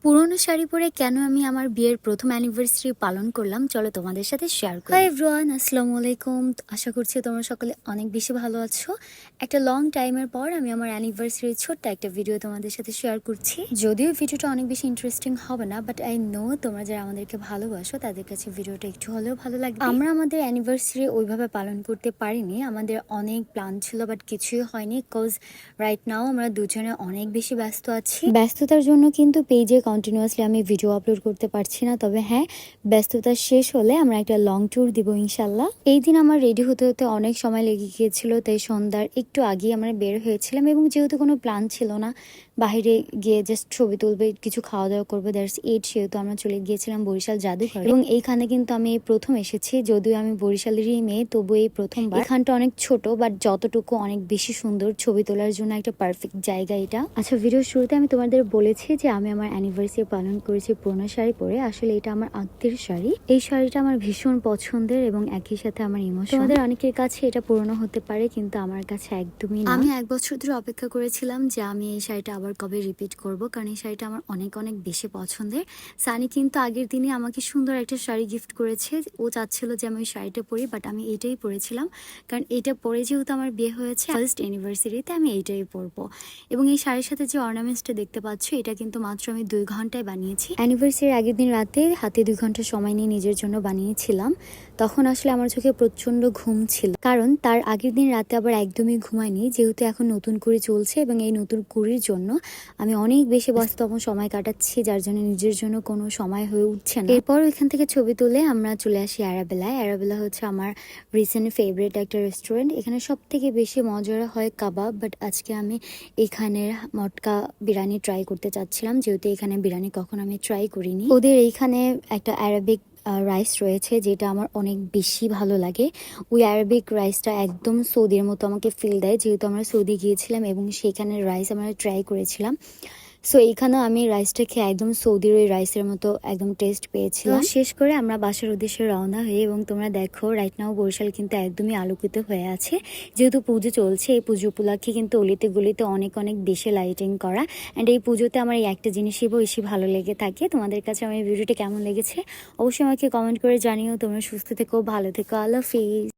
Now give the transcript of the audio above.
পুরনো শাড়ি পরে কেন আমি আমার বিয়ের প্রথম অ্যানিভার্সারি পালন করলাম চলো তোমাদের সাথে শেয়ার করি। হাই এভরিওয়ান, আসসালামু আলাইকুম। আশা করছি তোমরা সকলে অনেক বেশি ভালো আছো। একটা লং টাইমের পর আমি আমার অ্যানিভার্সারির ছোট্ট একটা ভিডিও তোমাদের সাথে শেয়ার করছি। যদিও ভিডিওটা অনেক বেশি ইন্টারেস্টিং হবে না, বাট আই নো তোমরা যারা আমাদেরকে ভালোবাসো তাদের কাছে ভিডিওটা একটু হলেও ভালো লাগবে। আমরা আমাদের অ্যানিভার্সারি ওইভাবে পালন করতে পারিনি, আমাদের অনেক প্ল্যান ছিল বাট কিছুই হয়নি, বিকজ রাইট নাও আমরা দুজনে অনেক বেশি ব্যস্ত আছি। ব্যস্ততার জন্য কিন্তু পেজে কন্টিনিউয়াসলি আমি ভিডিও আপলোড করতে পারছি না, তবে হ্যাঁ, ব্যস্ততা শেষ হলে আমরা একটা লং ট্যুর দিব ইনশাল্লাহ। এই দিন আমার রেডি হতে হতে অনেক সময় লেগে গিয়েছিল, তাই সন্ধ্যার একটু আগেই আমরা বের হয়েছিলাম এবং যেহেতু কোনো প্ল্যান ছিল না বাইরে গিয়ে জাস্ট ছবি তুলবে, কিছু খাওয়া দাওয়া করবো, দ্যাটস ইট, সেহেতু আমরা চলে গিয়েছিলাম বরিশাল জাদুঘর। এবং এইখানে কিন্তু আমি এই প্রথম এসেছি, যদিও আমি বরিশালেরই মেয়ে, তবু এই প্রথমবার। এখানটা অনেক ছোট বাট যতটুকু অনেক বেশি সুন্দর, ছবি তোলার জন্য একটা পারফেক্ট জায়গা এটা। আচ্ছা, ভিডিওর শুরুতে আমি তোমাদের বলেছি যে আমি আমার অ্যানিভার্সারি পালন করেছি পুরনো শাড়ি পরে। আসলে এটা আমার আত্মীয়ের শাড়ি, এই শাড়িটা আমার ভীষণ পছন্দের এবং একই সাথে আমার ইমোশন। তোমাদের অনেকের কাছে এটা পুরনো হতে পারে, কিন্তু আমার কাছে একদমই না। আমি 1 বছর ধরে অপেক্ষা করেছিলাম যে আমি এই শাড়িটা আবার কবে রিপিট করব, কারণ এই শাড়িটা আমার অনেক অনেক বেশি পছন্দের। সানি কিন্তু আগের দিনে আমাকে সুন্দর একটা শাড়ি গিফট করেছে, ও চাচ্ছিল যে আমি ওই শাড়িটা পরি, বাট আমি এইটাই পরেছিলাম, কারণ এটা পরে যেহেতু আমার বিয়ে হয়েছে ফার্স্ট অ্যানিভার্সারিতে, আমি এইটাই পরবো। এবং এই শাড়ির সাথে যে অর্নামেন্টসটা দেখতে পাচ্ছ, এটা কিন্তু মাত্র আমি 2 ঘন্টায় বানিয়েছি। অ্যানিভার্সারির আগের দিন রাতে হাতে 2 ঘন্টা সময় নিয়ে নিজের জন্য বানিয়েছিলাম। তখন আসলে আমার চোখে প্রচন্ড ঘুম ছিল, কারণ তার আগের দিন রাতে আবার একদমই ঘুমাইনি, যেহেতু এখন নতুন করে চলছে এবং এই নতুন কুড়ির জন্য আমি অনেক বেশি ব্যস্ততম সময় কাটাচ্ছি, যার জন্য নিজের জন্য কোনো সময় হয়ে উঠছে না। এরপর ওইখান থেকে ছবি তুলে আমরা চলে আসি অ্যারাবেলায়। অ্যারাবেলা হচ্ছে আমার রিসেন্ট ফেভারিট একটা রেস্টুরেন্ট। এখানে সব থেকে বেশি মজার হয় কাবাব, বাট আজকে আমি এখানের মটকা বিরিয়ানি ট্রাই করতে চাচ্ছিলাম, যেহেতু এখানে বিরিয়ানি কখনো আমি ট্রাই করিনি। ওদের এইখানে একটা অ্যারাবিক রাইস রয়েছে যেটা আমার অনেক বেশি ভালো লাগে। ওই অ্যারাবিক রাইসটা একদম সৌদির মতো আমাকে ফিল দেয়, যেহেতু আমরা সৌদি গিয়েছিলাম এবং সেখানের রাইস আমরা ট্রাই করেছিলাম। সো এইখানে আমি রাইসটা খেয়ে একদম সৌদির ওই রাইসের মতো একদম টেস্ট পেয়েছিলাম। শেষ করে আমরা বাসার উদ্দেশ্যে রওনা হই এবং তোমরা দেখো রাইট নাও বরিশাল কিন্তু একদমই আলোকিত হয়ে আছে, যেহেতু পুজো চলছে। এই পুজো উপলক্ষে কিন্তু অলিতে গলিতে অনেক অনেক দেশে লাইটিং করা, অ্যান্ড এই পুজোতে আমার এই একটা জিনিসই বেশি ভালো লেগে থাকে। তোমাদের কাছে আমার এই ভিডিওটা কেমন লেগেছে অবশ্যই আমাকে কমেন্ট করে জানিও। তোমরা সুস্থ থেকো, ভালো থেকো, আল্লাহ হাফিজ।